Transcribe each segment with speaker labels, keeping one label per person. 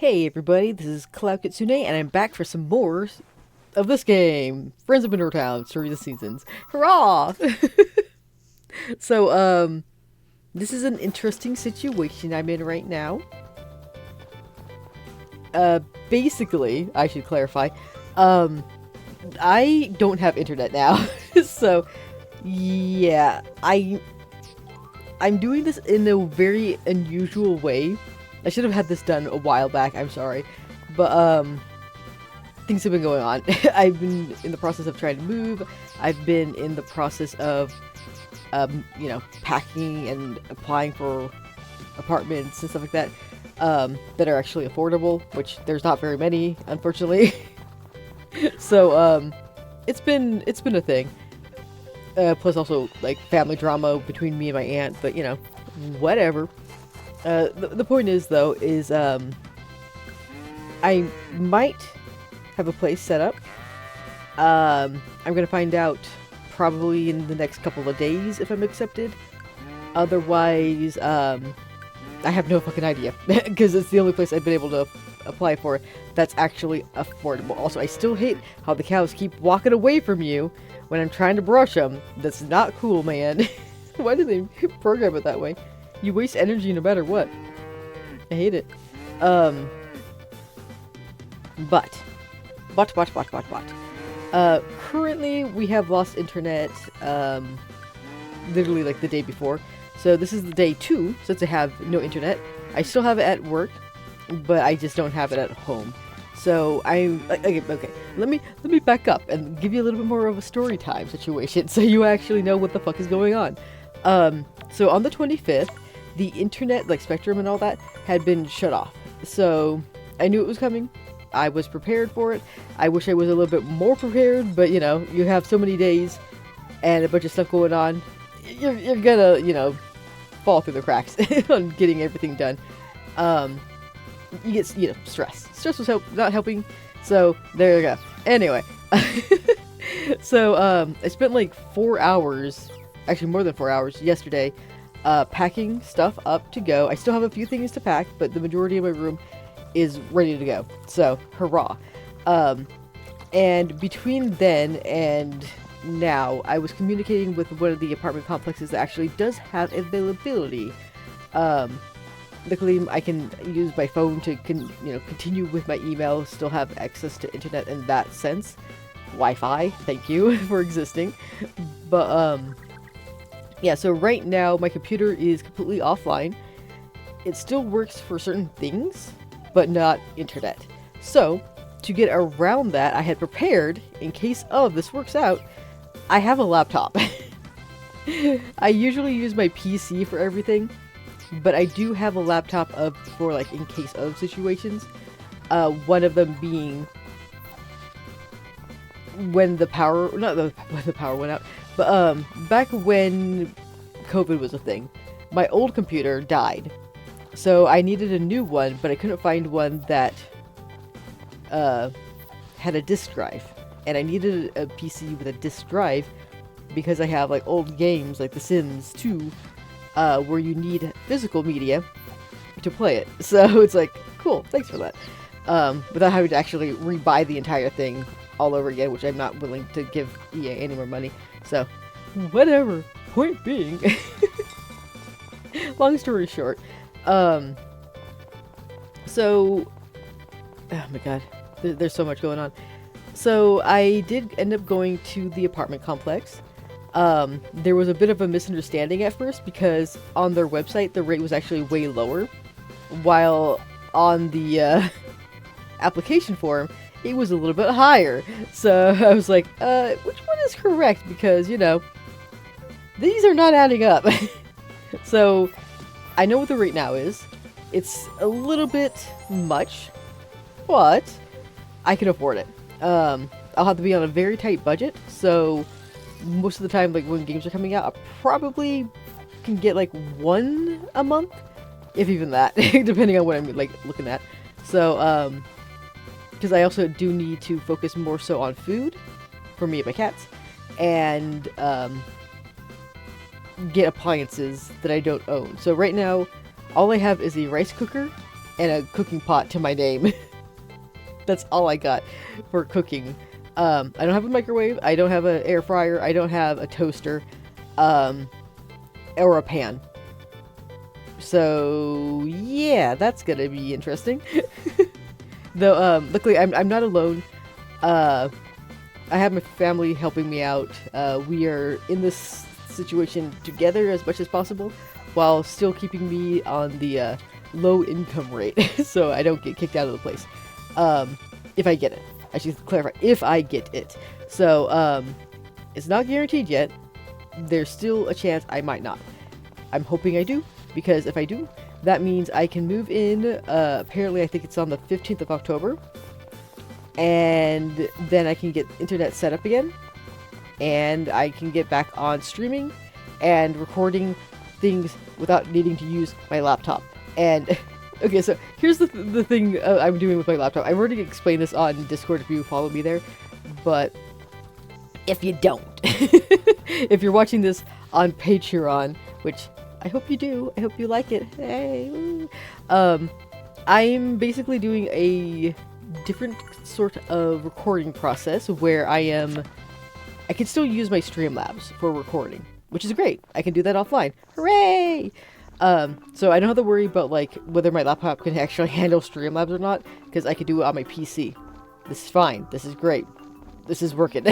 Speaker 1: Hey everybody, this is Kitsune, and I'm back for some more of this game. Friends of Mineral Town, Story of the Seasons. Hurrah! So, this is an interesting situation I'm in right now. Basically, I should clarify, um, I don't have internet now. So, yeah, I'm doing this in a very unusual way. I should have had this done a while back, I'm sorry. But, things have been going on. I've been in the process of trying to move. I've been in the process of, packing and applying for apartments and stuff like that, that are actually affordable, which there's not very many, unfortunately. So, it's been a thing. Plus also, like, family drama between me and my aunt, but, whatever. The point is, though, is, I might have a place set up. I'm gonna find out probably in the next couple of days if I'm accepted. Otherwise, I have no fucking idea. Because it's the only place I've been able to apply for that's actually affordable. Also, I still hate how the cows keep walking away from you when I'm trying to brush them. That's not cool, man. Why do they program it that way? You waste energy no matter what. I hate it. But. Currently we have lost internet, literally like the day before. So this is the day 2 since I have no internet. I still have it at work, but I just don't have it at home. So okay. Let me back up and give you a little bit more of a story time situation so you actually know what the fuck is going on. So on the 25th, the internet, like Spectrum and all that, had been shut off. So I knew it was coming. I was prepared for it. I wish I was a little bit more prepared, but you have so many days and a bunch of stuff going on. You're gonna, fall through the cracks on getting everything done. You get, stress. Stress was not helping, so there you go. Anyway, so I spent like 4 hours, actually more than 4 hours yesterday, packing stuff up to go. I still have a few things to pack, but the majority of my room is ready to go. So, hurrah. And between then and now, I was communicating with one of the apartment complexes that actually does have availability. Luckily, I can use my phone to continue with my email, still have access to internet in that sense. Wi-Fi, thank you for existing. But, yeah, so right now, my computer is completely offline. It still works for certain things, but not internet. So, to get around that, I had prepared, in case of this works out, I have a laptop. I usually use my PC for everything, but I do have a laptop for like in case of situations. One of them being when the power, when the power went out, but back when COVID was a thing, my old computer died. So I needed a new one, but I couldn't find one that had a disk drive. And I needed a PC with a disk drive because I have like old games like The Sims 2 where you need physical media to play it. So it's like, cool, thanks for that. Without having to actually rebuy the entire thing all over again, which I'm not willing to give EA any more money. So, whatever. Point being, long story short, so, oh my god, there's so much going on. So I did end up going to the apartment complex. There was a bit of a misunderstanding at first because on their website the rate was actually way lower, while on the application form it was a little bit higher. So I was like, which one is correct? Because, these are not adding up. So I know what the rate now is. It's a little bit much, but I can afford it. I'll have to be on a very tight budget, so most of the time, like when games are coming out, I probably can get like one a month, if even that, depending on what I'm like looking at. So, because I also do need to focus more so on food for me and my cats, and get appliances that I don't own. So right now, all I have is a rice cooker and a cooking pot to my name. That's all I got for cooking. I don't have a microwave. I don't have an air fryer. I don't have a toaster, or a pan. So yeah, that's gonna be interesting. Though, luckily I'm not alone. I have my family helping me out. We are in this situation together as much as possible, while still keeping me on the low income rate, so I don't get kicked out of the place. If I get it. I should clarify, if I get it. So, it's not guaranteed yet. There's still a chance I might not. I'm hoping I do, because if I do, that means I can move in, apparently I think it's on the 15th of October, and then I can get internet set up again, and I can get back on streaming and recording things without needing to use my laptop. And okay, so here's the thing I'm doing with my laptop. I've already explained this on Discord if you follow me there, but if you don't, if you're watching this on Patreon, which I hope you do, I hope you like it, hey, I'm basically doing a different sort of recording process where I can still use my Streamlabs for recording, which is great. I can do that offline. Hooray! So I don't have to worry about like whether my laptop can actually handle Streamlabs or not, because I can do it on my PC. This is fine. This is great. This is working.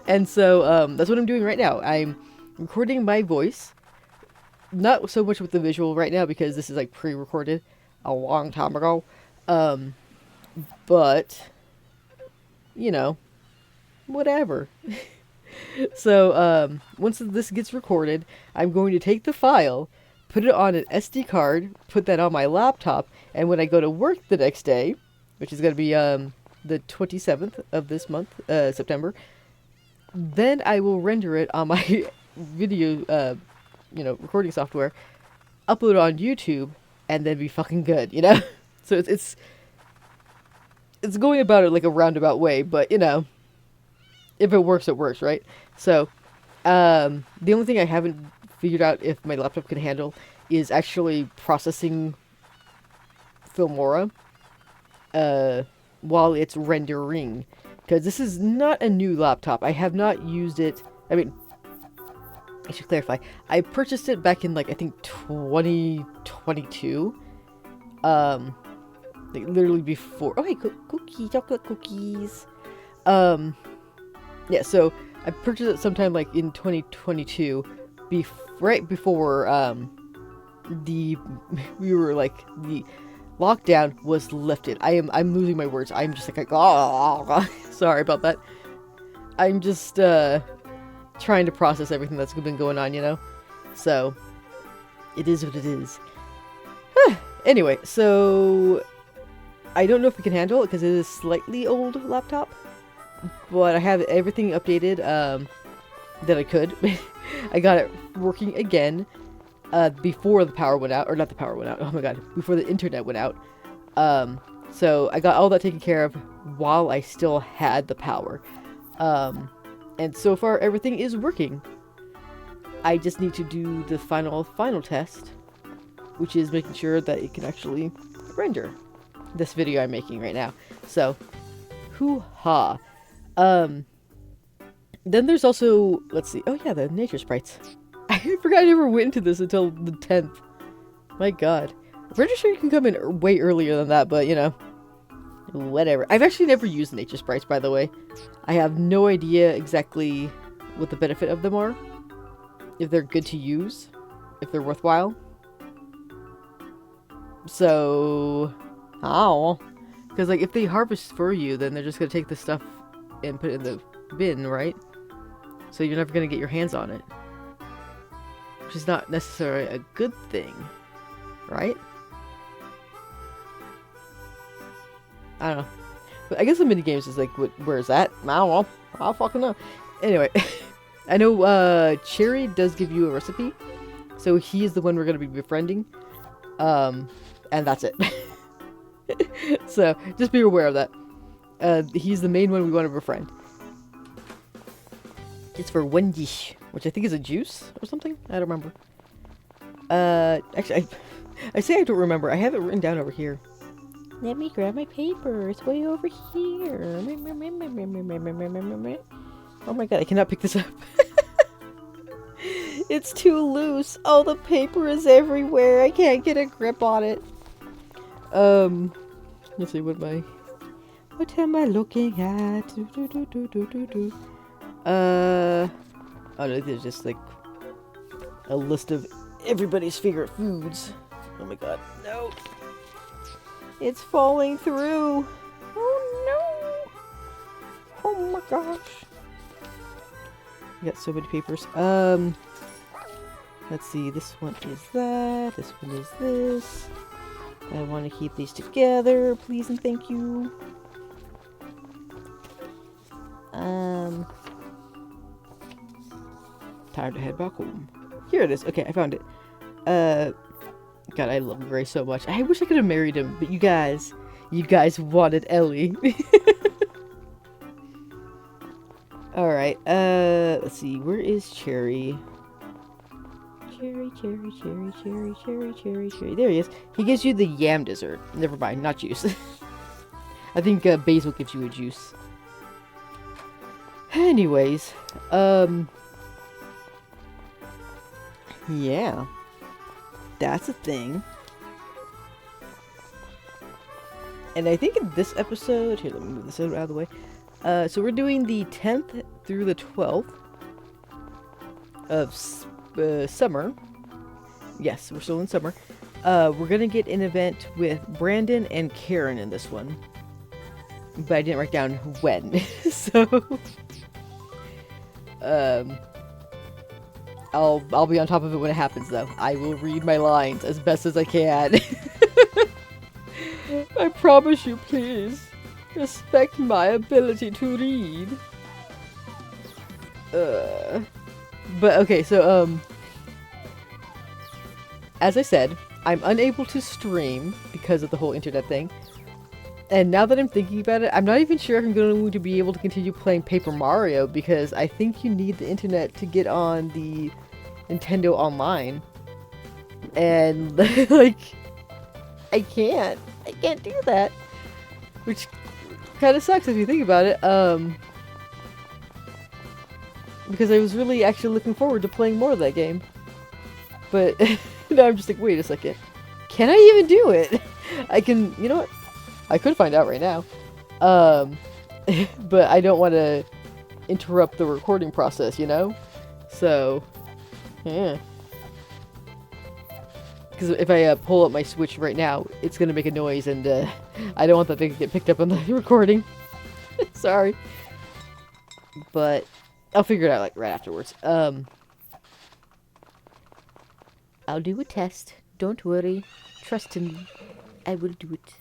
Speaker 1: And so that's what I'm doing right now. I'm recording my voice, not so much with the visual right now because this is like pre-recorded a long time ago. But you know, whatever. So once this gets recorded, I'm going to take the file, put it on an SD card, put that on my laptop, and when I go to work the next day, which is going to be the 27th of this month, September, then I will render it on my video, recording software, upload it on YouTube, and then be fucking good, you know? So it's going about it like a roundabout way, but, you know, if it works, it works, right? So, the only thing I haven't figured out if my laptop can handle is actually processing Filmora while it's rendering, because this is not a new laptop. I have not used it. I mean, I should clarify. I purchased it back in like I think 2022. Like literally before. Oh hey, cookie, chocolate cookies. Yeah. So I purchased it sometime like in 2022, right before the lockdown was lifted. I'm losing my words. I'm just like oh, sorry about that. I'm just trying to process everything that's been going on, you know? So it is what it is. Anyway, so I don't know if we can handle it because it is a slightly old laptop, but I have everything updated that I could. I got it working again before the power went out, or not the power went out, oh my god, before the internet went out. So I got all that taken care of while I still had the power. And so far everything is working. I just need to do the final test, which is making sure that it can actually render this video I'm making right now. So, hoo-ha. Then there's also, let's see, oh yeah, the nature sprites. I forgot I never went into this until the 10th. My god. I'm pretty sure you can come in way earlier than that, but you know, whatever. I've actually never used nature sprites, by the way. I have no idea exactly what the benefit of them are. If they're good to use. If they're worthwhile. So, how? Because like if they harvest for you, then they're just gonna take the stuff and put it in the bin, right? So you're never gonna get your hands on it. Which is not necessarily a good thing, right? I don't know. But I guess the minigames is like, where is that? I don't know. I don't fucking know. Anyway, I know Cherry does give you a recipe. So he is the one we're going to be befriending. And that's it. So just be aware of that. He's the main one we want to befriend. It's for Wendy, which I think is a juice or something. I don't remember. Actually, I say I don't remember. I have it written down over here. Let me grab my paper. It's way over here. Oh my god, I cannot pick this up. It's too loose. Oh, the paper is everywhere. I can't get a grip on it. Let's see, what am I looking at? Oh no, there's just like a list of everybody's favorite foods. Oh my god, no. It's falling through. Oh no. Oh my gosh. I got so many papers. Let's see, this one is that, this one is this. I want to keep these together, please and thank you. Time to head back home. Here it is. Okay, I found it. God, I love Gray so much. I wish I could have married him, but you guys wanted Ellie. Alright, let's see, where is Cherry? Cherry. There he is. He gives you the yam dessert. Never mind, not juice. I think Basil gives you a juice. Anyways, yeah. That's a thing. And I think in this episode, here, let me move this out of the way. So we're doing the 10th through the 12th of summer. Yes, we're still in summer. We're gonna get an event with Brandon and Karen in this one. But I didn't write down when. So I'll be on top of it when it happens though. I will read my lines as best as I can. I promise you, please. Respect my ability to read. But okay, so as I said, I'm unable to stream because of the whole internet thing. And now that I'm thinking about it, I'm not even sure if I'm going to be able to continue playing Paper Mario because I think you need the internet to get on the Nintendo Online. And like I can't do that. Which kind of sucks if you think about it. Because I was really actually looking forward to playing more of that game. But now I'm just like, wait a second. Can I even do it? I can, you know what? I could find out right now. But I don't want to interrupt the recording process, you know? So, yeah. Because if I pull up my Switch right now, it's going to make a noise, and I don't want that thing to get picked up on the recording. Sorry. But I'll figure it out like right afterwards. I'll do a test. Don't worry. Trust in me. I will do it.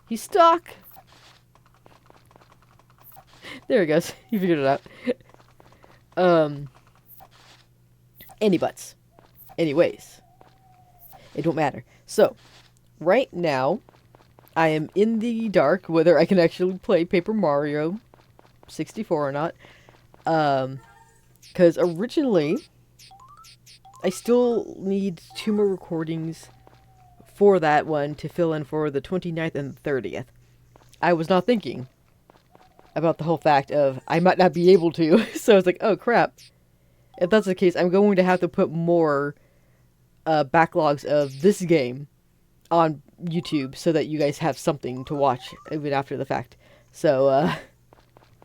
Speaker 1: He's stuck! There he goes. He figured it out. Any buts. Anyways. It don't matter. So, right now, I am in the dark whether I can actually play Paper Mario 64 or not. Because originally, I still need 2 more recordings for that one to fill in for the 29th and 30th. I was not thinking about the whole fact of I might not be able to. So I was like, oh crap. If that's the case, I'm going to have to put more backlogs of this game on YouTube so that you guys have something to watch even after the fact. So,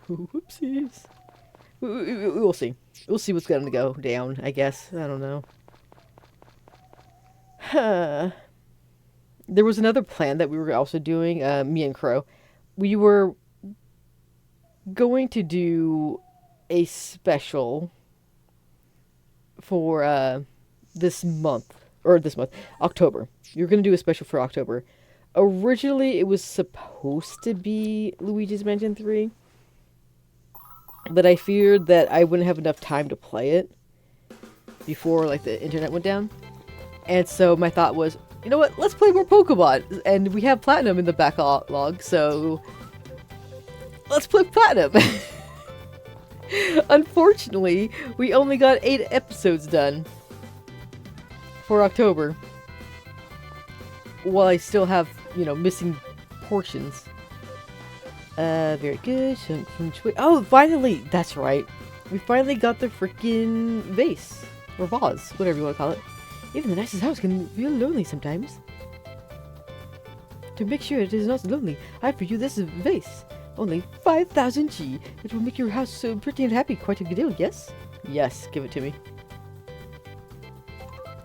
Speaker 1: whoopsies. We'll see. We'll see what's going to go down, I guess. I don't know. There was another plan that we were also doing, me and Crow. We were going to do a special for this month, October. You're going to do a special for October. Originally, it was supposed to be Luigi's Mansion 3, but I feared that I wouldn't have enough time to play it before like the internet went down. And so my thought was, you know what, let's play more Pokemon. And we have Platinum in the backlog, so let's play Platinum. Unfortunately, we only got 8 episodes done for October. While I still have missing portions. Very good. Oh, finally! That's right. We finally got the freaking vase. Or vase, whatever you want to call it. Even the nicest house can feel lonely sometimes. To make sure it is not lonely, I have for you this vase. Only 5,000 G. It will make your house so pretty and happy. Quite a good deal, yes? Yes, give it to me.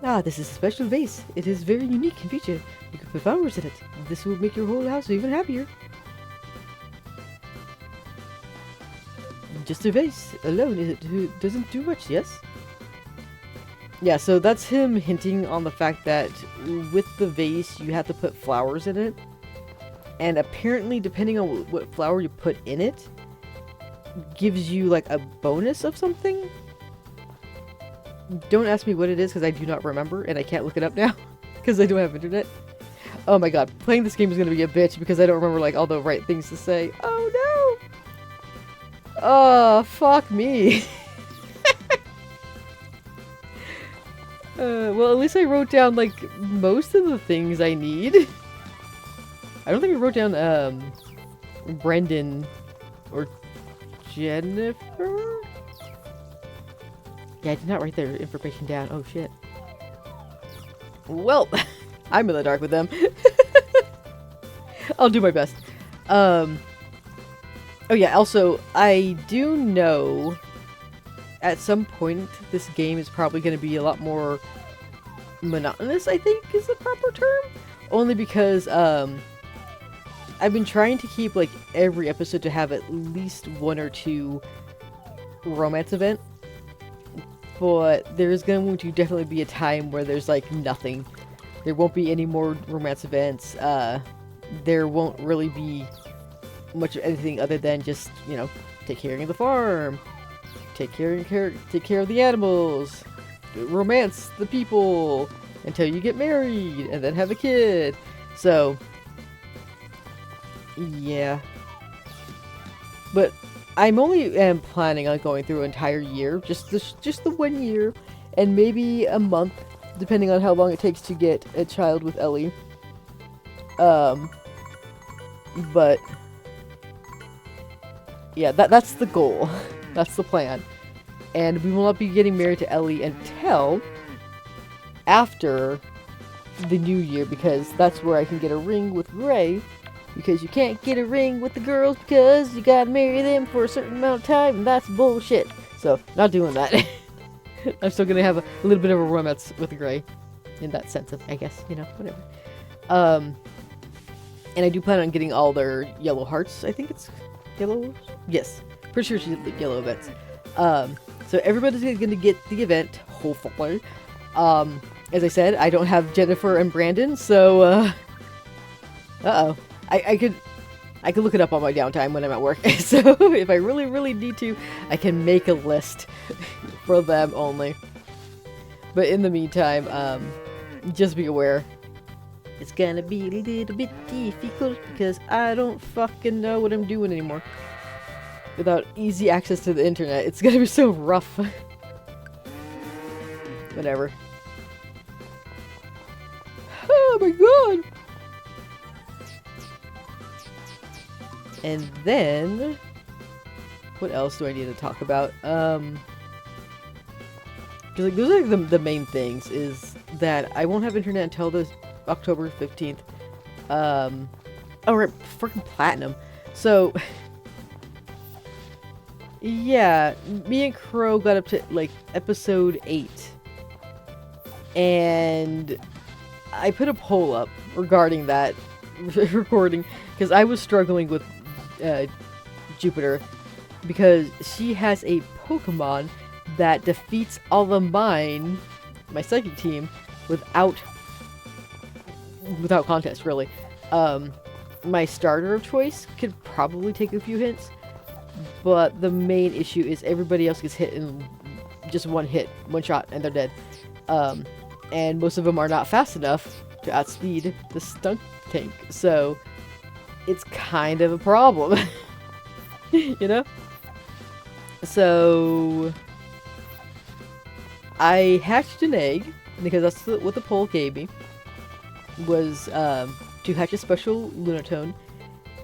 Speaker 1: Ah, this is a special vase. It is very unique in feature. You can put flowers in it. This will make your whole house even happier. Just a vase alone, it doesn't do much, yes? Yeah, so that's him hinting on the fact that with the vase, you have to put flowers in it. And apparently, depending on what flower you put in it, gives you, like, a bonus of something? Don't ask me what it is, because I do not remember, and I can't look it up now, because I don't have internet. Oh my god, playing this game is going to be a bitch, because I don't remember, like, all the right things to say. Oh no! Oh, fuck me. Well, at least I wrote down, like, most of the things I need. I don't think I wrote down, Brendan or Jennifer? Yeah, I did not write their information down. Oh, shit. Well, I'm in the dark with them. I'll do my best. Oh, yeah, also, I do know at some point this game is probably going to be a lot more monotonous, I think is the proper term. Only because, I've been trying to keep, like, every episode to have at least one or two romance event. But there's going to definitely be a time where there's, like, nothing. There won't be any more romance events. There won't really be much of anything other than just, take care of the farm. Take care of the animals. Romance the people. Until you get married. And then have a kid. So, yeah. But I'm only planning on going through an entire year, just the 1 year, and maybe a month, depending on how long it takes to get a child with Ellie. But yeah, that's the goal. That's the plan. And we will not be getting married to Ellie until after the new year, because that's where I can get a ring with Ray. Because you can't get a ring with the girls because you gotta marry them for a certain amount of time, and that's bullshit. So, not doing that. I'm still gonna have a little bit of a romance with Gray. In that sense of, I guess, whatever. And I do plan on getting all their yellow hearts. I think it's yellow? Yes. Pretty sure she's yellow events. So everybody's gonna get the event, hopefully. As I said, I don't have Jennifer and Brandon, so, uh-oh. I could look it up on my downtime when I'm at work. So if I really, really need to, I can make a list for them only. But in the meantime, just be aware. It's gonna be a little bit difficult because I don't fucking know what I'm doing anymore. Without easy access to the internet, it's gonna be so rough. Whatever. Oh my god! And then, what else do I need to talk about? Because like those are the main things. Is that I won't have internet until the October 15th. Oh right, freaking platinum. So yeah, me and Crow got up to like episode 8, and I put a poll up regarding that recording because I was struggling with Jupiter because she has a Pokemon that defeats all of mine, my psychic team, without contest, really. My starter of choice could probably take a few hits, but the main issue is everybody else gets hit in just one hit, one shot, and they're dead. And most of them are not fast enough to outspeed the Stunk Tank, so it's kind of a problem. You know? So I hatched an egg, because that's what the poll gave me, was to hatch a special Lunatone,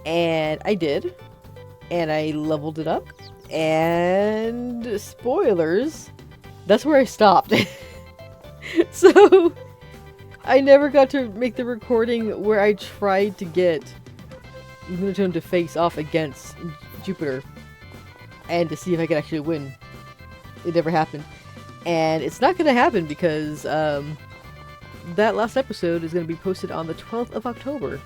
Speaker 1: and I did, and I leveled it up, and spoilers, that's where I stopped. So I never got to make the recording where I tried to get Lunatone to face off against Jupiter and to see if I could actually win. It never happened. And it's not going to happen because that last episode is going to be posted on the 12th of October.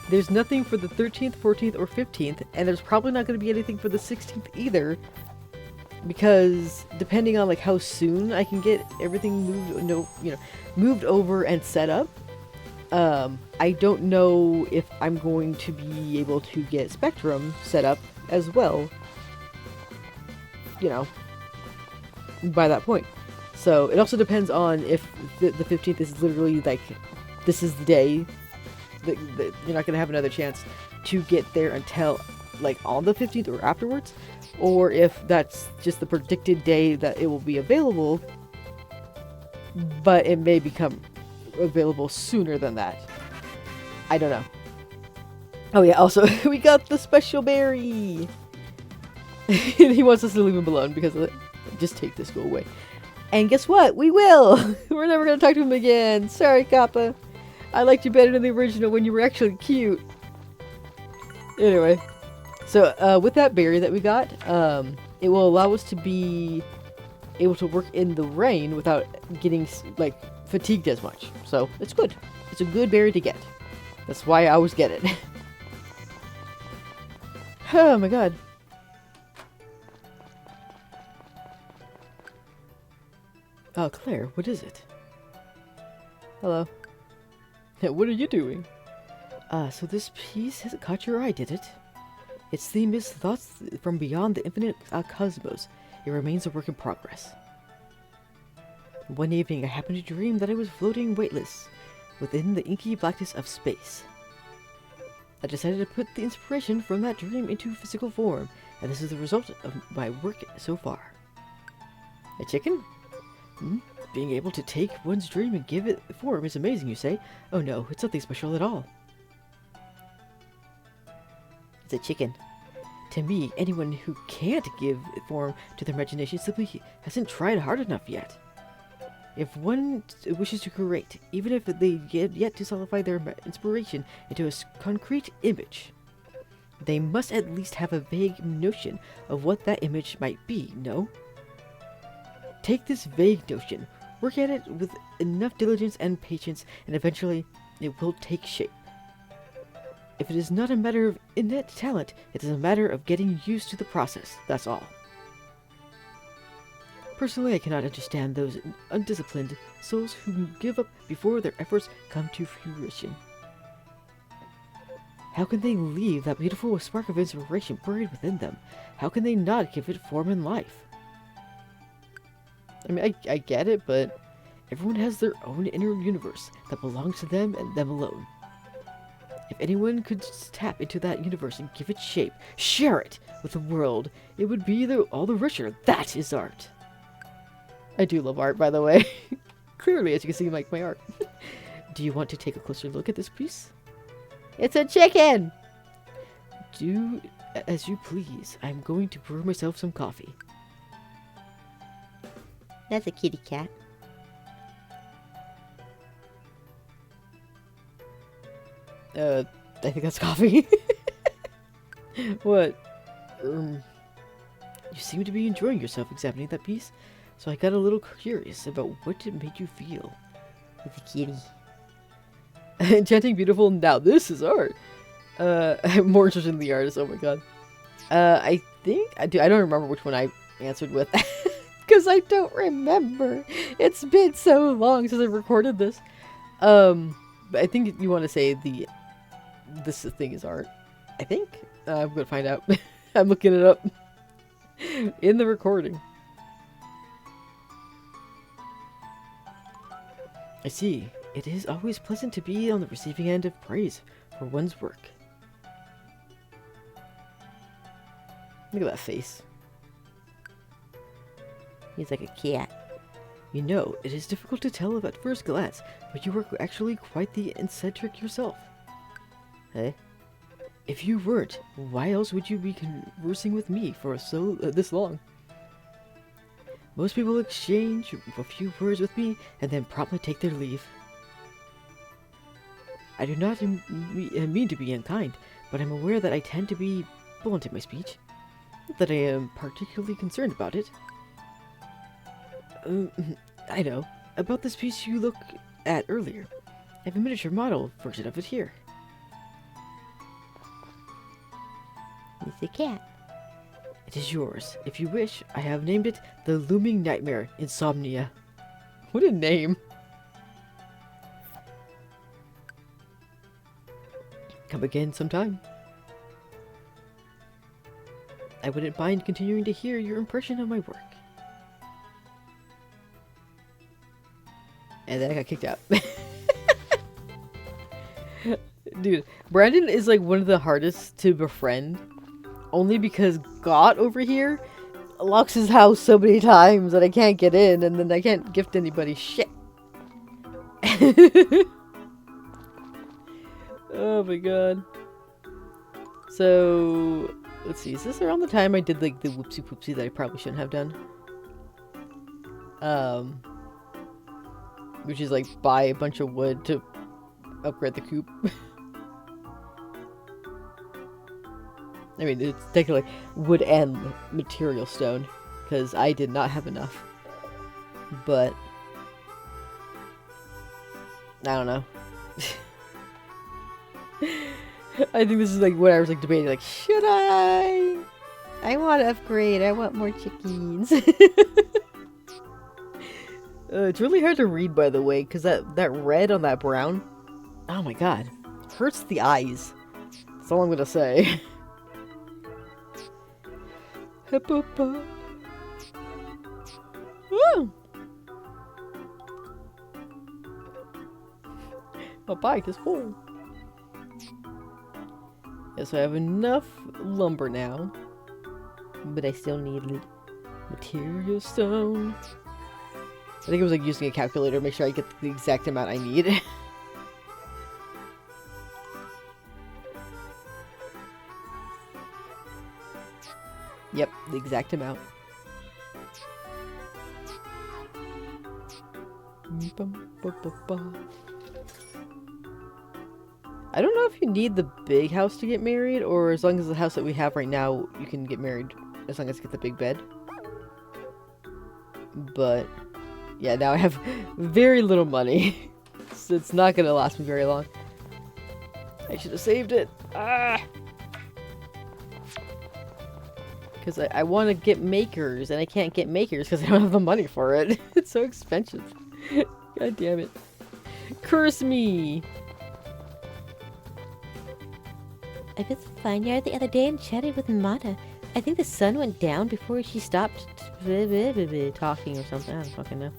Speaker 1: There's nothing for the 13th, 14th, or 15th, and there's probably not going to be anything for the 16th either, because depending on like how soon I can get everything moved over and set up, I don't know if I'm going to be able to get Spectrum set up as well, by that point. So it also depends on if the 15th is literally like, this is the day that you're not going to have another chance to get there until like on the 15th or afterwards, or if that's just the predicted day that it will be available, but it may become available sooner than that. I don't know. Oh yeah, also, we got the special berry! He wants us to leave him alone because of it. Just take this, go away. And guess what? We will! We're never gonna talk to him again. Sorry, Kappa. I liked you better than the original when you were actually cute. Anyway. So, with that berry that we got, it will allow us to be able to work in the rain without getting, like, fatigued as much. So, it's good. It's a good berry to get. That's why I always get it. Oh my god. Oh, Claire, what is it? Hello. What are you doing? So this piece hasn't caught your eye, did it? Its theme is thoughts from beyond the infinite cosmos. It remains a work in progress. One evening, I happened to dream that I was floating weightless within the inky blackness of space. I decided to put the inspiration from that dream into physical form, and this is the result of my work so far. A chicken? Being able to take one's dream and give it form is amazing, you say? Oh no, it's nothing special at all. It's a chicken. To me, anyone who can't give form to their imagination simply hasn't tried hard enough yet. If one wishes to create, even if they get yet to solidify their inspiration into a concrete image, they must at least have a vague notion of what that image might be, no? Take this vague notion, work at it with enough diligence and patience, and eventually it will take shape. If it is not a matter of innate talent, it is a matter of getting used to the process, that's all. Personally, I cannot understand those undisciplined souls who give up before their efforts come to fruition. How can they leave that beautiful spark of inspiration buried within them? How can they not give it form and life? I mean, I get it, but everyone has their own inner universe that belongs to them and them alone. If anyone could just tap into that universe and give it shape, share it with the world, it would be all the richer. That is art. I do love art, by the way. Clearly, as you can see, like my art. Do you want to take a closer look at this piece? It's a chicken! Do as you please. I'm going to brew myself some coffee.
Speaker 2: That's a kitty cat.
Speaker 1: I think that's coffee. What? You seem to be enjoying yourself examining that piece, so I got a little curious about what it made you feel.
Speaker 2: It's a kitty.
Speaker 1: Enchanting, beautiful, now this is art. I'm more interested in the artist, oh my god. I think, I don't remember which one I answered with. Because I don't remember. It's been so long since I recorded this. But I think you want to say this thing is art. I think. I'm going to find out. I'm looking it up in the recording. I see. It is always pleasant to be on the receiving end of praise for one's work. Look at that face.
Speaker 2: He's like a cat.
Speaker 1: You know, it is difficult to tell at first glance, but you were actually quite the eccentric yourself. Eh? If you weren't, why else would you be conversing with me for this long? Most people exchange a few words with me and then promptly take their leave. I do not mean to be unkind, but I'm aware that I tend to be blunt in my speech. Not that I am particularly concerned about it. I know. About this piece you looked at earlier. I have a miniature model version of it here.
Speaker 2: It's a cat.
Speaker 1: It is yours. If you wish, I have named it the Looming Nightmare Insomnia. What a name. Come again sometime. I wouldn't mind continuing to hear your impression of my work. And then I got kicked out. Dude, Brandon is like one of the hardest to befriend. Only because God over here locks his house so many times that I can't get in, and then I can't gift anybody shit. Oh my god. So, let's see, is this around the time I did like the whoopsie poopsie that I probably shouldn't have done? Which is like buy a bunch of wood to upgrade the coop. I mean, it's technically wood and material stone, because I did not have enough. But I don't know. I think this is like what I was like debating, like, should I?
Speaker 2: I want to upgrade. I want more chickens.
Speaker 1: It's really hard to read, by the way, because that red on that brown, oh my god, hurts the eyes. That's all I'm gonna say. Woo! My bike is full. Yes, I have enough lumber now, but I still need material stone. I think it was like using a calculator to make sure I get the exact amount I need. Yep, the exact amount. I don't know if you need the big house to get married, or as long as the house that we have right now, you can get married as long as you get the big bed. But yeah, now I have very little money, so it's not gonna last me very long. I should have saved it. Ah! Because I want to get makers, and I can't get makers because I don't have the money for it. It's so expensive. God damn it. Curse me!
Speaker 2: I visited the vineyard the other day and chatted with Mata. I think the sun went down before she stopped talking or something. I don't fucking know.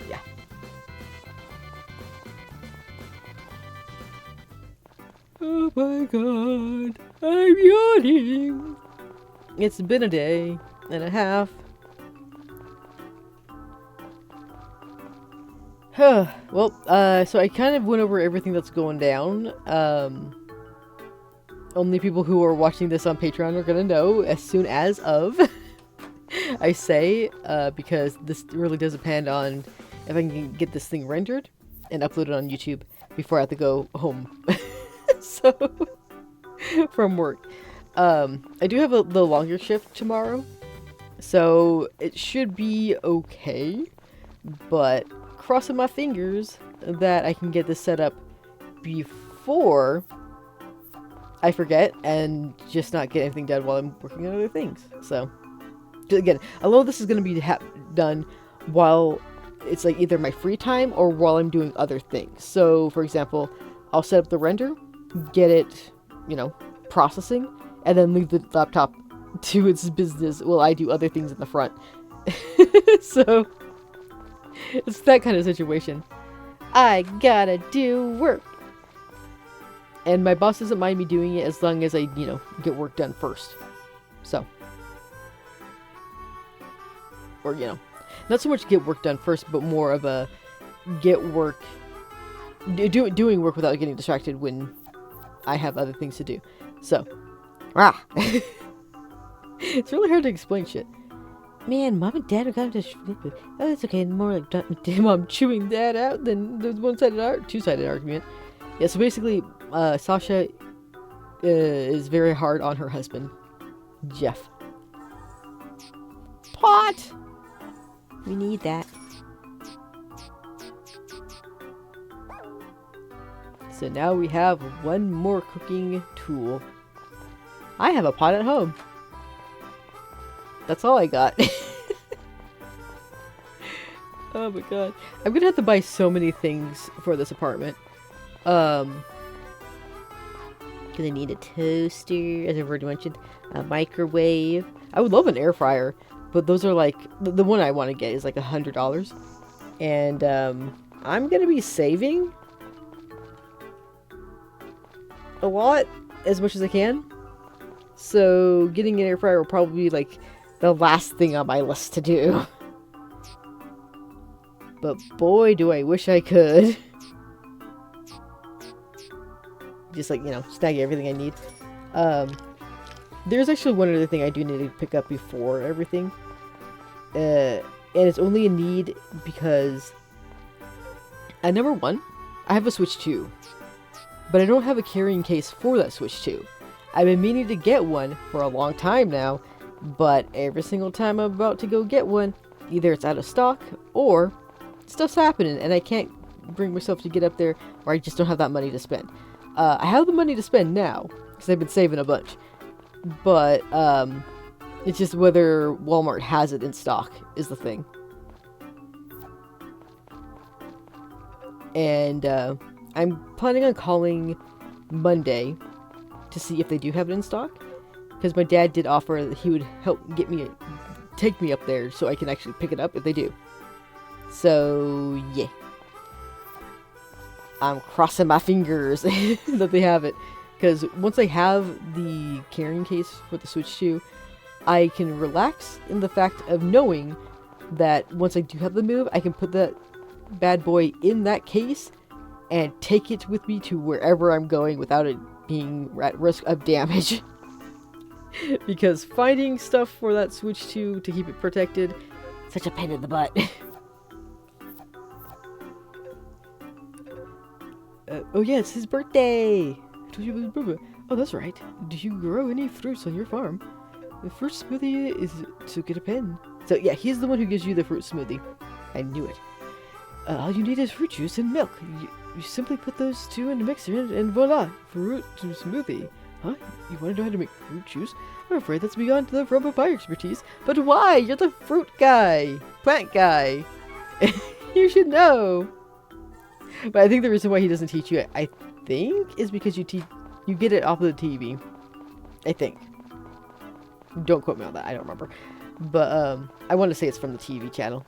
Speaker 1: Yeah. Oh my god, I'm yawning. It's been a day and a half. Well, so I kind of went over everything that's going down. Only people who are watching this on Patreon are gonna know as soon as of. I say, because this really does depend on if I can get this thing rendered and uploaded on YouTube before I have to go home. So, from work. I do have the longer shift tomorrow, so it should be okay, but crossing my fingers that I can get this set up before I forget and just not get anything done while I'm working on other things. So, again, a lot of this is going to be done while it's like either my free time or while I'm doing other things. So, for example, I'll set up the render, get it, processing, and then leave the laptop to its business while I do other things in the front. So, it's that kind of situation. I gotta do work. And my boss doesn't mind me doing it as long as I, get work done first. So. or not so much get work done first, but more of a get work, doing work without getting distracted when I have other things to do. So, it's really hard to explain shit.
Speaker 2: Man, Mom and Dad are going to oh, it's okay. More like
Speaker 1: Mom chewing dad out than there's two-sided argument. Yeah, so basically, Sasha is very hard on her husband, Jeff. Pot!
Speaker 2: We need that.
Speaker 1: So now we have one more cooking tool. I have a pot at home. That's all I got. Oh my god. I'm gonna have to buy so many things for this apartment.
Speaker 2: Because I need a toaster, as I've already mentioned, a microwave.
Speaker 1: I would love an air fryer, but those are like, the one I want to get is like $100. And I'm gonna be saving a lot, as much as I can. So getting an air fryer will probably be like the last thing on my list to do. But boy, do I wish I could. Just like, snag everything I need. There's actually one other thing I do need to pick up before everything. And it's only a need because number one, I have a Switch 2. But I don't have a carrying case for that Switch 2. I've been meaning to get one for a long time now, but every single time I'm about to go get one, either it's out of stock or stuff's happening and I can't bring myself to get up there, or I just don't have that money to spend. I have the money to spend now because I've been saving a bunch, but it's just whether Walmart has it in stock is the thing. And I'm planning on calling Monday to see if they do have it in stock, because my dad did offer that he would help take me up there so I can actually pick it up if they do. So yeah, I'm crossing my fingers that they have it, because once I have the carrying case for the Switch 2, I can relax in the fact of knowing that once I do have the move, I can put that bad boy in that case and take it with me to wherever I'm going without it being at risk of damage. Because finding stuff for that Switch 2 to keep it protected, such a pain in the butt. Oh yeah, it's his birthday! I told you it was his birthday. Oh, that's right. Do you grow any fruits on your farm? The fruit smoothie is to get a pen. So yeah, he's the one who gives you the fruit smoothie. I knew it. All you need is fruit juice and milk. You simply put those two in a mixer and voila, fruit smoothie. Huh? You want to know how to make fruit juice? I'm afraid that's beyond the realm of my expertise. But why? You're the fruit guy. Plant guy. You should know. But I think the reason why he doesn't teach you, I think, is because you get it off of the TV. I think. Don't quote me on that. I don't remember. But I want to say it's from the TV channel.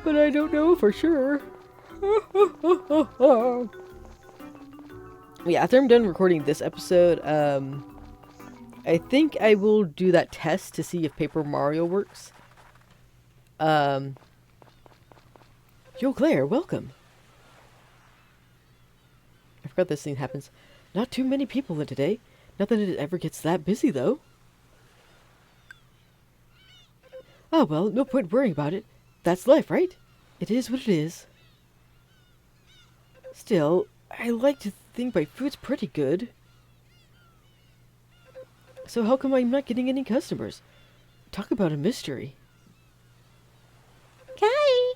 Speaker 1: But I don't know for sure. Yeah, after I'm done recording this episode, I think I will do that test to see if Paper Mario works. Yo, Claire, welcome. I forgot this thing happens. Not too many people in today. Not that it ever gets that busy, though. Oh, well, no point worrying about it. That's life, right? It is what it is. Still, I like to think my food's pretty good. So how come I'm not getting any customers? Talk about a mystery.
Speaker 2: Kai!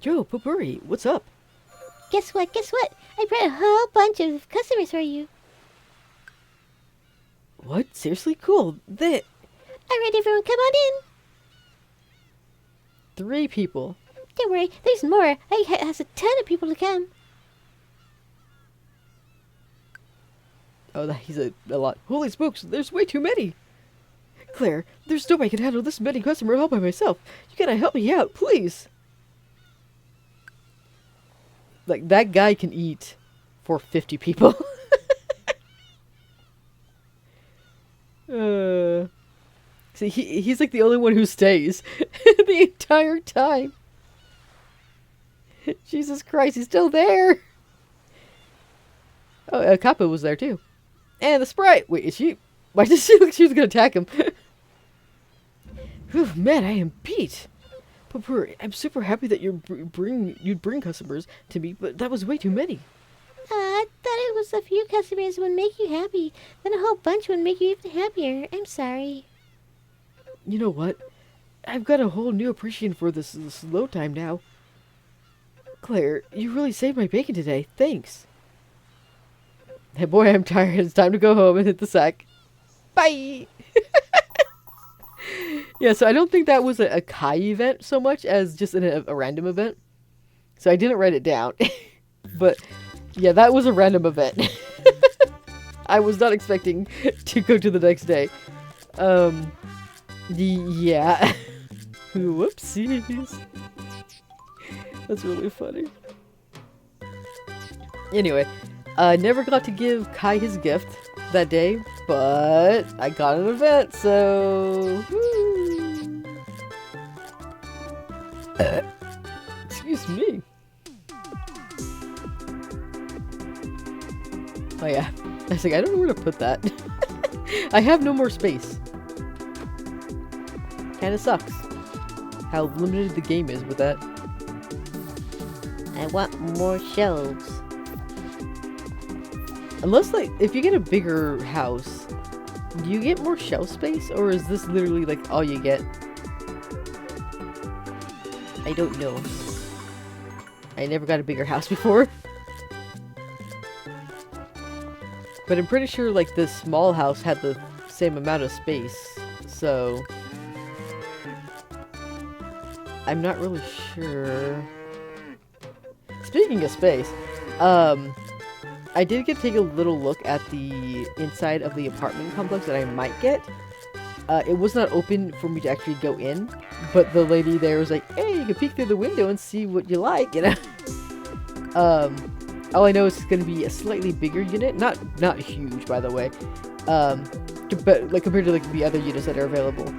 Speaker 1: Yo, Popuri, what's up?
Speaker 2: Guess what? Guess what? I brought a whole bunch of customers for you.
Speaker 1: What? Seriously? Cool.
Speaker 2: Alright, everyone, come on in.
Speaker 1: 3 people.
Speaker 2: Don't worry, there's more. I has a ton of people to come.
Speaker 1: Oh, he's a lot. Holy smokes, there's way too many. Claire, there's no way I can handle this many customers all by myself. You gotta help me out, please. Like, that guy can eat for 50 people. See, he's like the only one who stays the entire time. Jesus Christ, he's still there. Oh, Kappa was there too. And the Sprite. Wait, is she? Why did she look? She was gonna attack him. Whew, man, I am beat. Purr, I'm super happy that you'd bring customers to me, but that was way too many.
Speaker 2: I thought it was a few customers would make you happy. Then a whole bunch would make you even happier. I'm sorry.
Speaker 1: You know what? I've got a whole new appreciation for this slow time now. Claire, you really saved my bacon today. Thanks. Hey boy, I'm tired. It's time to go home and hit the sack. Bye! Yeah, so I don't think that was a Kai event so much as just a random event. So I didn't write it down. But, yeah, that was a random event. I was not expecting to go to the next day. Yeah. Whoopsies. That's really funny. Anyway, never got to give Kai his gift that day, but I got an event, so... Excuse me. Oh yeah, I was like, I don't know where to put that. I have no more space. Kinda sucks how limited the game is with that.
Speaker 2: I want more shelves.
Speaker 1: Unless, like, if you get a bigger house, do you get more shelf space, or is this literally, like, all you get? I don't know. I never got a bigger house before. But I'm pretty sure, like, this small house had the same amount of space, so... I'm not really sure. Speaking of space, I did get to take a little look at the inside of the apartment complex that I might get. It was not open for me to actually go in, but the lady there was like, hey, you can peek through the window and see what you like, you know? All I know is it's going to be a slightly bigger unit, not huge, by the way, but like compared to like the other units that are available.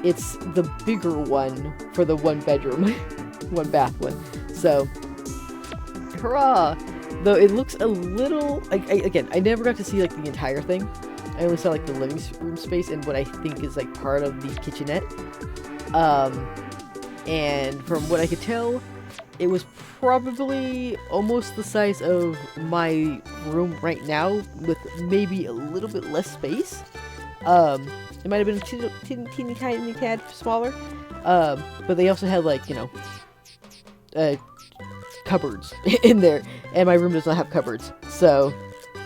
Speaker 1: It's the bigger one for the one bedroom, one bath one. So, hurrah! Though it looks a little, again, I never got to see like the entire thing. I only saw like the living room space and what I think is like part of the kitchenette. And from what I could tell, it was probably almost the size of my room right now, with maybe a little bit less space. It might have been a teeny tiny tad smaller. But they also had like, you know, cupboards in there, and my room does not have cupboards, so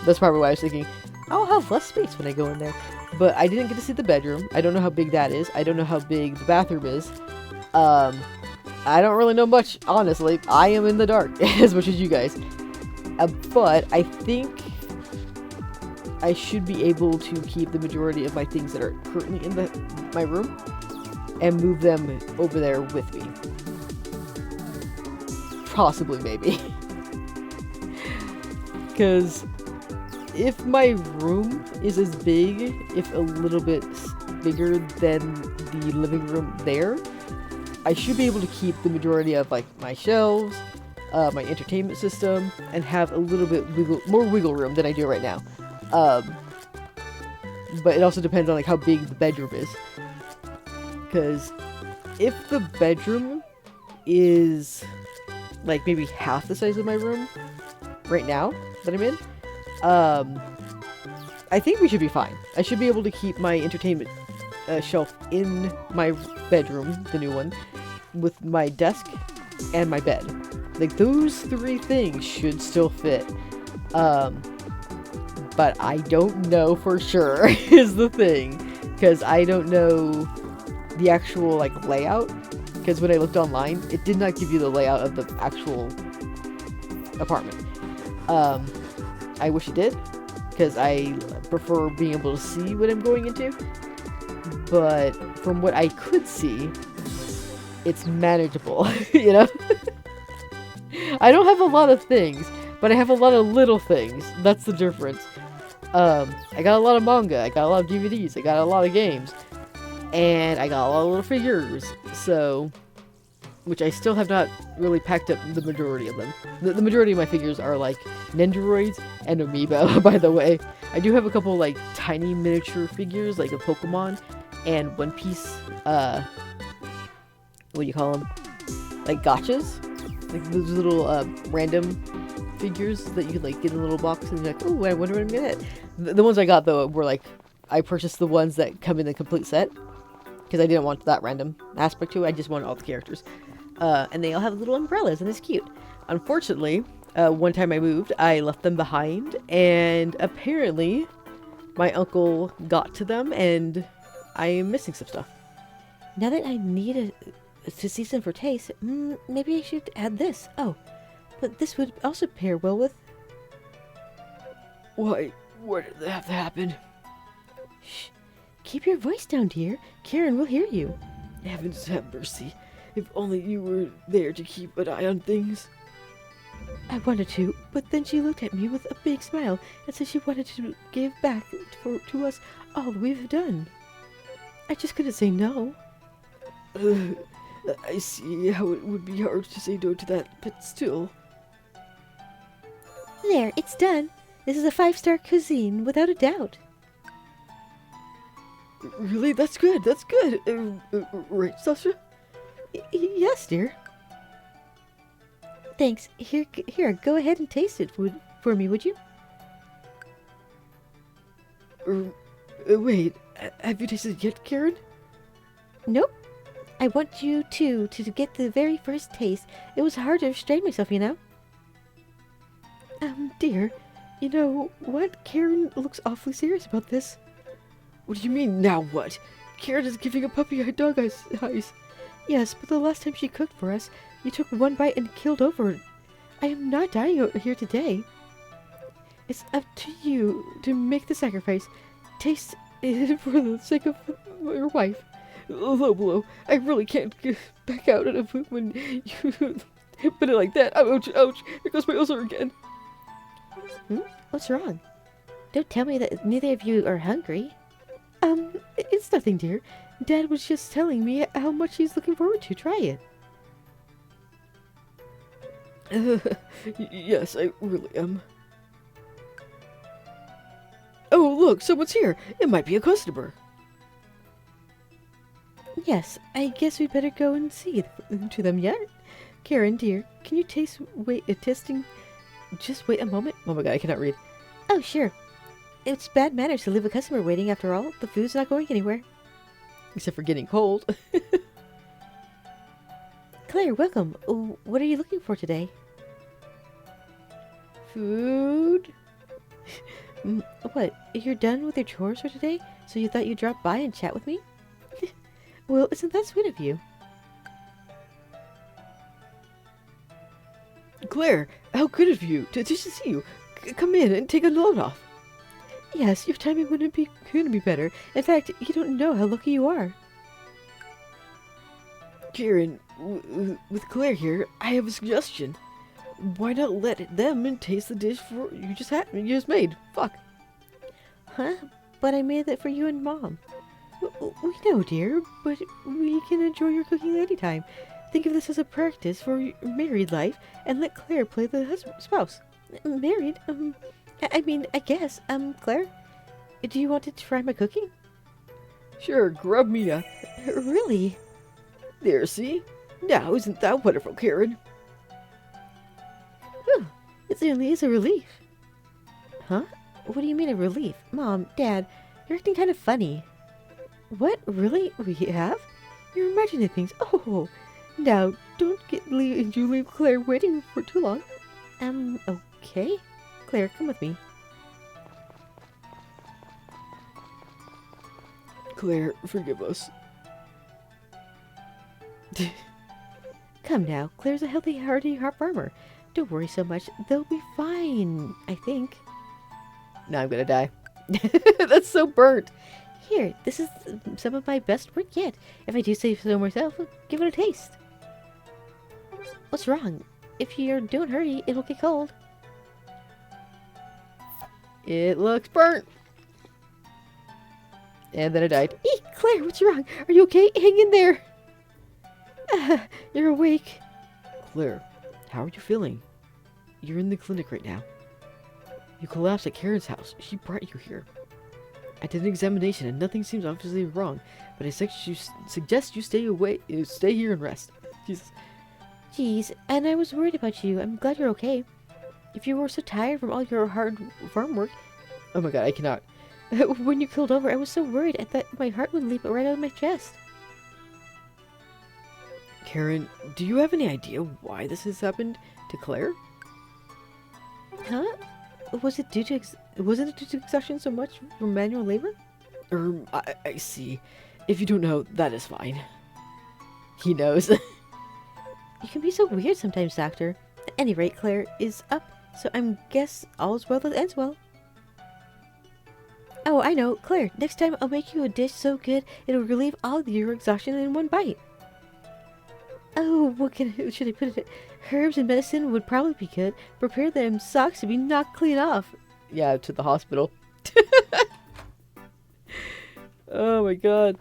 Speaker 1: that's probably why I was thinking I'll have less space when I go in there. But I didn't get to see the bedroom. I don't know how big that is. I don't know how big the bathroom is. I don't really know much, honestly. I am in the dark as much as you guys, but I think I should be able to keep the majority of my things that are currently in my room and move them over there with me. Possibly, maybe. Because if my room is as big, if a little bit bigger than the living room there, I should be able to keep the majority of like my shelves, my entertainment system, and have a little bit more wiggle room than I do right now. But it also depends on like how big the bedroom is. Because if the bedroom is like maybe half the size of my room right now that I'm in, I think we should be fine. I should be able to keep my entertainment shelf in my bedroom, the new one, with my desk and my bed. Like, those three things should still fit. But I don't know for sure is the thing, because I don't know the actual like layout. Because when I looked online, it did not give you the layout of the actual apartment. I wish it did, because I prefer being able to see what I'm going into. But from what I could see, it's manageable, you know? I don't have a lot of things, but I have a lot of little things. That's the difference. I got a lot of manga, I got a lot of DVDs, I got a lot of games, and I got a lot of little figures, so, which I still have not really packed up the majority of them. The majority of my figures are like Nendoroids and Amiibo, by the way. I do have a couple like tiny miniature figures, like a Pokemon and One Piece, what do you call them? Like gotchas? Like those little random figures that you can like get in a little box and you're like, oh, I wonder what I'm gonna get. The ones I got though were like, I purchased the ones that come in the complete set because I didn't want that random aspect to it. I just wanted all the characters. And they all have little umbrellas and it's cute. Unfortunately, one time I moved, I left them behind and apparently my uncle got to them and I am missing some stuff.
Speaker 2: Now that I need to season for taste, maybe I should add this. Oh, but this would also pair well with...
Speaker 1: Why did that have to happen?
Speaker 2: Shh. Keep your voice down, dear. Karen will hear you.
Speaker 1: Heavens have mercy. If only you were there to keep an eye on things.
Speaker 2: I wanted to, but then she looked at me with a big smile and said she wanted to give back to us all we've done. I just couldn't say no.
Speaker 1: I see how it would be hard to say no to that, but still.
Speaker 2: There, it's done. This is a 5-star cuisine, without a doubt.
Speaker 1: Really? That's good. That's good. Right, Sasha?
Speaker 2: Yes, dear. Thanks. Here, go ahead and taste it for me, would you?
Speaker 1: Wait, have you tasted it yet, Karen?
Speaker 2: Nope. I want you to get the very first taste. It was hard to restrain myself, you know? Dear, you know what? Karen looks awfully serious about this.
Speaker 1: What do you mean, now what? Karen is giving a puppy dog eyes.
Speaker 2: Yes, but the last time she cooked for us, you took one bite and killed over it. I am not dying out here today. It's up to you to make the sacrifice. Taste it for the sake of your wife.
Speaker 1: Low blow. I really can't get back out of it when you put it like that. Ouch, ouch. Here goes my ulcer again.
Speaker 2: What's wrong? Don't tell me that neither of you are hungry. It's nothing, dear. Dad was just telling me how much he's looking forward to try it.
Speaker 1: Yes, I really am. Oh, look, someone's here. It might be a customer.
Speaker 2: Yes, I guess we better go and see to them yet. Karen, dear, can you testing? Just wait a moment.
Speaker 1: Oh my god, I cannot read.
Speaker 2: Oh, sure. It's bad manners to leave a customer waiting after all. The food's not going anywhere.
Speaker 1: Except for getting cold.
Speaker 2: Claire, welcome. What are you looking for today?
Speaker 1: Food?
Speaker 2: What? You're done with your chores for today? So you thought you'd drop by and chat with me? Well, isn't that sweet of you?
Speaker 1: Claire, how good of you to see you. Come in and take a load off.
Speaker 2: Yes, your timing couldn't be better. In fact, you don't know how lucky you are.
Speaker 1: Karen, with Claire here, I have a suggestion. Why not let them taste the dish you just made? Fuck.
Speaker 2: Huh? But I made that for you and Mom. We know, dear, but we can enjoy your cooking anytime. Think of this as a practice for your married life, and let Claire play the spouse. Married? I guess. Claire? Do you want to try my cooking?
Speaker 1: Sure, grub me up.
Speaker 2: Really?
Speaker 1: There, see? Now, isn't that wonderful, Karen?
Speaker 2: Whew, it certainly is a relief. Huh? What do you mean a relief? Mom, Dad, you're acting kind of funny. What? Really? We have? You're imagining things. Oh, now, don't leave Claire waiting for too long. Okay. Claire, come with me.
Speaker 1: Claire, forgive us.
Speaker 2: Come now, Claire's a healthy, hearty farmer. Don't worry so much. They'll be fine, I think.
Speaker 1: Now I'm gonna die. That's so burnt.
Speaker 2: Here, this is some of my best work yet. If I do say so myself, give it a taste. What's wrong? If you don't hurry, it'll get cold.
Speaker 1: It looks burnt. And then it died.
Speaker 2: Eek, Claire, what's wrong? Are you okay? Hang in there. You're awake.
Speaker 1: Claire, how are you feeling? You're in the clinic right now. You collapsed at Karen's house. She brought you here. I did an examination and nothing seems obviously wrong, but I suggest you stay here and rest. Jesus.
Speaker 2: Jeez, and I was worried about you. I'm glad you're okay. If you were so tired from all your hard farm work...
Speaker 1: Oh my god, I cannot.
Speaker 2: When you killed over, I was so worried I thought my heart would leap right out of my chest.
Speaker 1: Karen, do you have any idea why this has happened to Claire?
Speaker 2: Huh? Wasn't it due to exhaustion so much from manual labor?
Speaker 1: I see. If you don't know, that is fine. He knows.
Speaker 2: You can be so weird sometimes, Doctor. At any rate, Claire is up, so I guess all's well that ends well. Oh, I know. Claire, next time I'll make you a dish so good it'll relieve all of your exhaustion in one bite. Oh, should I put it? Herbs and medicine would probably be good. Prepare them socks to be knocked clean off.
Speaker 1: Yeah, to the hospital. Oh my god.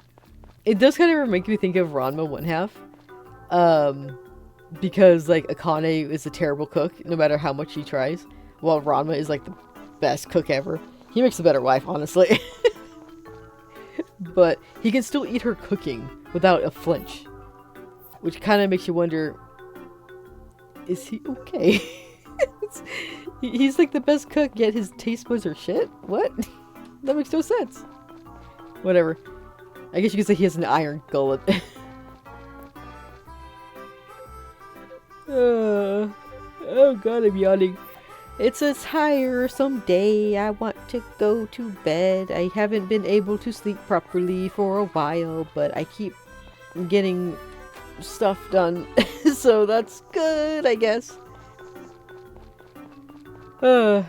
Speaker 1: It does kind of make me think of Ranma one half. Because, like, Akane is a terrible cook, no matter how much he tries. While Ranma is, like, the best cook ever. He makes a better wife, honestly. But he can still eat her cooking without a flinch. Which kind of makes you wonder, is he okay? He's like the best cook, yet his taste buds are shit? What? That makes no sense. Whatever. I guess you could say he has an iron gullet. Oh god, I'm yawning. It's a tiresome day. I want to go to bed. I haven't been able to sleep properly for a while, but I keep getting stuff done. So that's good, I guess. But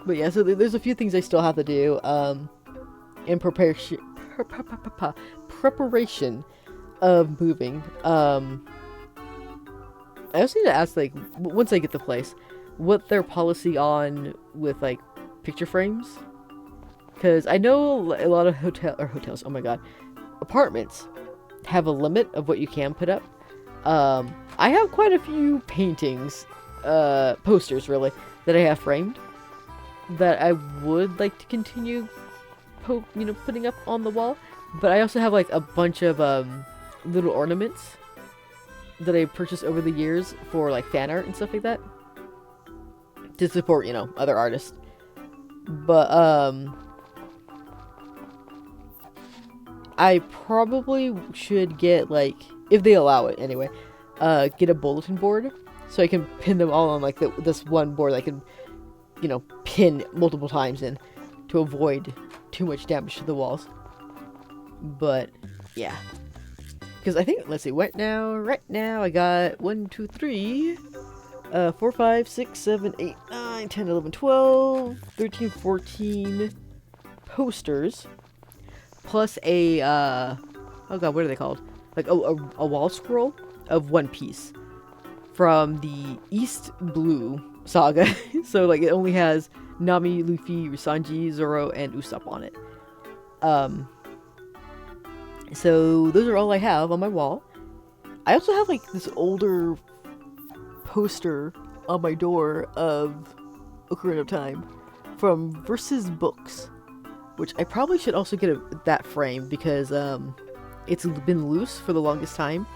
Speaker 1: yeah, so there's a few things I still have to do in preparation of moving. I also need to ask, like, once I get the place, what their policy on with, like, picture frames. Because I know a lot of hotels, oh my god, apartments have a limit of what you can put up. I have quite a few paintings, posters really, that I have framed that I would like to continue putting up on the wall. But I also have, like, a bunch of little ornaments that I purchased over the years for, like, fan art and stuff like that to support, other artists. But I probably should get, like, if they allow it anyway, get a bulletin board so I can pin them all on, like, this one board I can, pin multiple times in to avoid too much damage to the walls. But yeah, because I think, let's see, right now I got 1, 2, 3, 4, 5, 6, 7, 8, 9, 10, 11, 12, 13, 14 posters, plus a, oh god, what are they called? Like a wall scroll of One Piece from the East Blue saga. So, like, it only has Nami, Luffy, Sanji, Zoro, and Usopp on it. So those are all I have on my wall. I also have, like, this older poster on my door of Ocarina of Time from Versus Books, which I probably should also get that frame because it's been loose for the longest time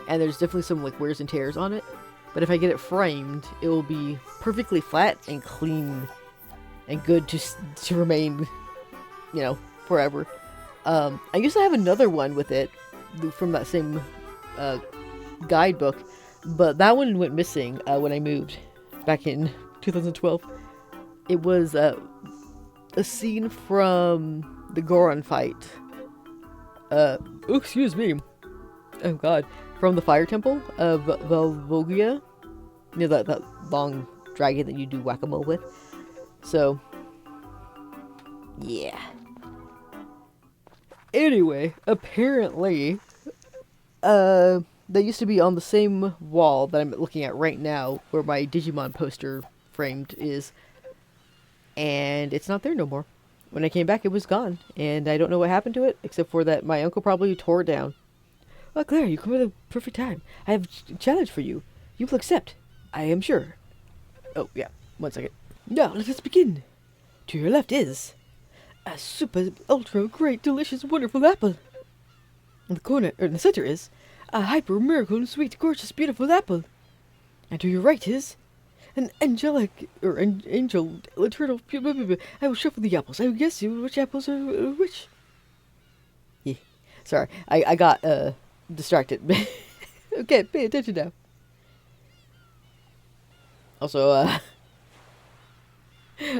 Speaker 1: and there's definitely some, like, wears and tears on it. But if I get it framed, it will be perfectly flat and clean and good to remain, forever. I used to have another one with it from that same guidebook, but that one went missing when I moved back in 2012. It was a scene from the Goron fight. Excuse me. Oh god. From the Fire Temple of Valvogia. That long dragon that you do whack-a-mole with. So, yeah. Anyway, apparently, they used to be on the same wall that I'm looking at right now, where my Digimon poster framed is. and it's not there no more. When I came back, it was gone, and I don't know what happened to it, except for that my uncle probably tore it down. Well, Claire, you come at the perfect time. I have a challenge for you. You will accept, I am sure. Oh, yeah. 1 second. Now, let us begin. To your left is a super, ultra, great, delicious, wonderful apple. In the corner, or in the center is a hyper, miracle, sweet, gorgeous, beautiful apple. And to your right is an angelic, or angel, eternal, I will shuffle the apples. I will guess you which apples are which. Yeah. Sorry, I got, distracted. Okay, pay attention now. Also,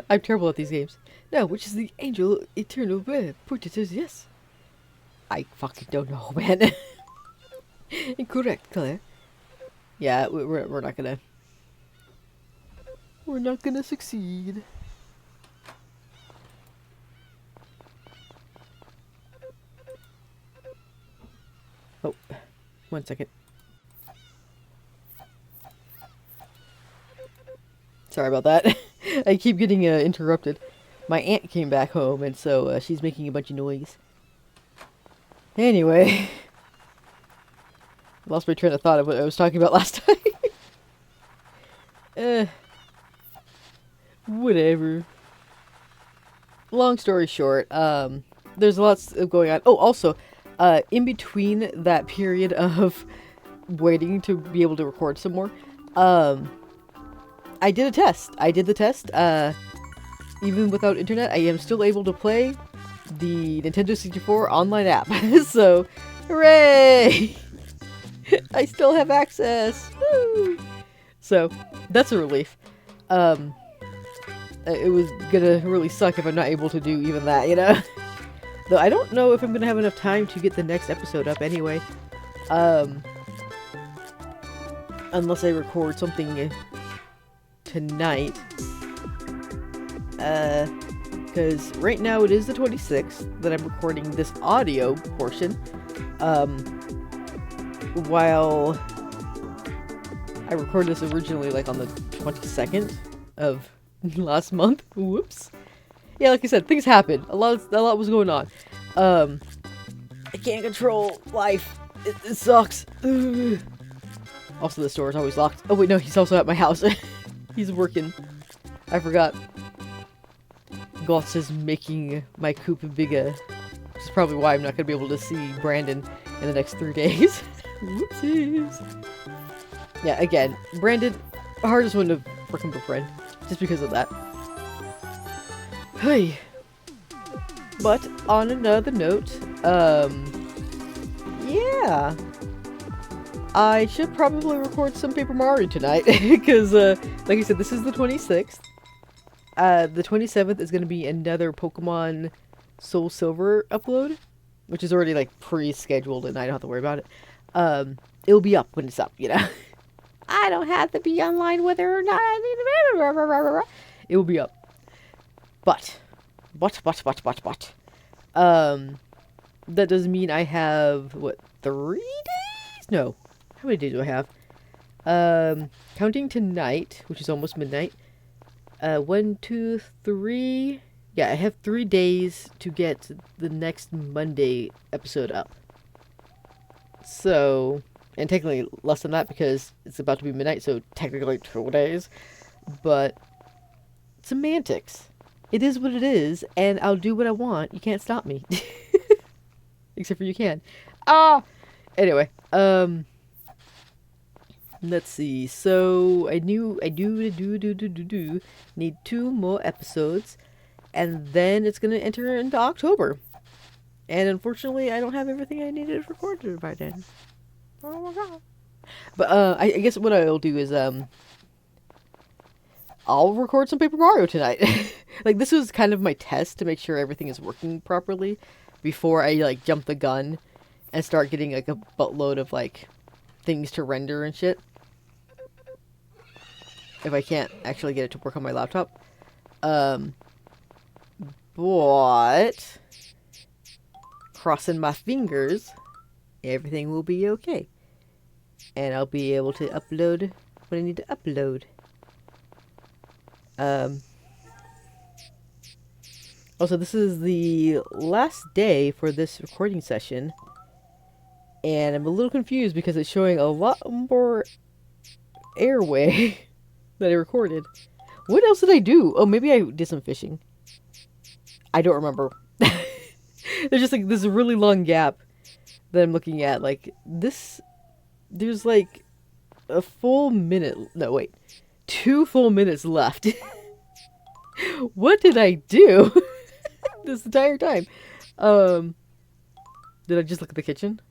Speaker 1: I'm terrible at these games. Now, which is the angel eternal portrait says yes. I fucking don't know, man. Incorrect, Claire. Yeah, we're not gonna... We're not gonna succeed. Oh, 1 second. Sorry about that. I keep getting interrupted. My aunt came back home, and so she's making a bunch of noise. Anyway. Lost my train of thought of what I was talking about last time. Whatever. Long story short, there's lots of going on. Oh, also, in between that period of waiting to be able to record some more, I did a test. I did the test. Even without internet, I am still able to play the Nintendo 64 online app. So, hooray! I still have access. Woo! So, that's a relief. It was gonna really suck if I'm not able to do even that, you know? Though I don't know if I'm gonna have enough time to get the next episode up anyway. Unless I record something tonight. Because right now it is the 26th that I'm recording this audio portion. While I recorded this originally like on the 22nd of last month. Whoops. Yeah, like I said, things happen. A lot was going on. I can't control life. It sucks. Ugh. Also, the store is always locked. Oh wait, no, he's also at my house. He's working. I forgot. Goths is making my coop bigger. Which is probably why I'm not going to be able to see Brandon in the next 3 days. Whoopsies. Yeah, again, Brandon, hardest one to freaking befriend. Just because of that. Hey. But, on another note, yeah. I should probably record some Paper Mario tonight. Because, like I said, this is the 26th. The 27th is going to be another Pokemon Soul Silver upload. Which is already, like, pre-scheduled and I don't have to worry about it. It'll be up when it's up, you know? I don't have to be online whether or not it will be up. But. That does mean I have, what, 3 days? No. How many days do I have? Counting tonight, which is almost midnight. 1, 2, 3. Yeah, I have 3 days to get the next Monday episode up. So, and technically less than that because it's about to be midnight, so technically 2 days. But, semantics. It is what it is, and I'll do what I want. You can't stop me. Except for you can. Anyway, let's see. So, I do need 2 more episodes, and then it's gonna enter into October. And unfortunately, I don't have everything I needed recorded by then. Oh my god. But, I guess what I'll do is, I'll record some Paper Mario tonight. Like, this was kind of my test to make sure everything is working properly before I, like, jump the gun and start getting, like, a buttload of, like, things to render and shit. If I can't actually get it to work on my laptop. But crossing my fingers, everything will be okay. And I'll be able to upload what I need to upload. Also, this is the last day for this recording session. And I'm a little confused because it's showing a lot more airway that I recorded. What else did I do? Oh, maybe I did some fishing. I don't remember. There's just like this really long gap that I'm looking at. Like this, there's like a full minute. No, wait. 2 full minutes left. What did I do this entire time? Did I just look at the kitchen?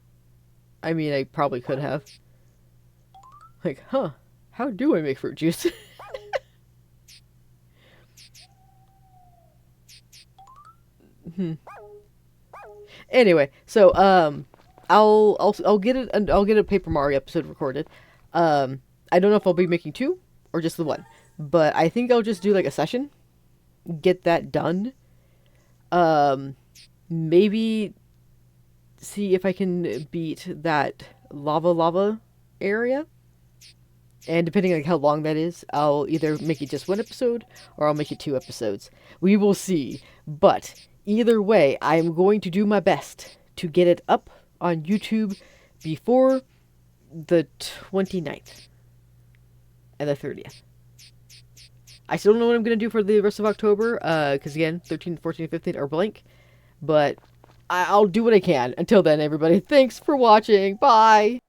Speaker 1: I mean, I probably could have. Like, huh, how do I make fruit juice? Anyway, so I'll get it. I'll get a Paper Mario episode recorded. I don't know if I'll be making 2 or just the 1, but I think I'll just do like a session, get that done. Maybe see if I can beat that lava area. And depending on like how long that is, I'll either make it just 1 episode or I'll make it 2 episodes. We will see. But either way, I'm going to do my best to get it up on YouTube before the 29th and the 30th. I still don't know what I'm going to do for the rest of October, because again, 13, 14, 15 are blank. But I'll do what I can. Until then, everybody, thanks for watching. Bye!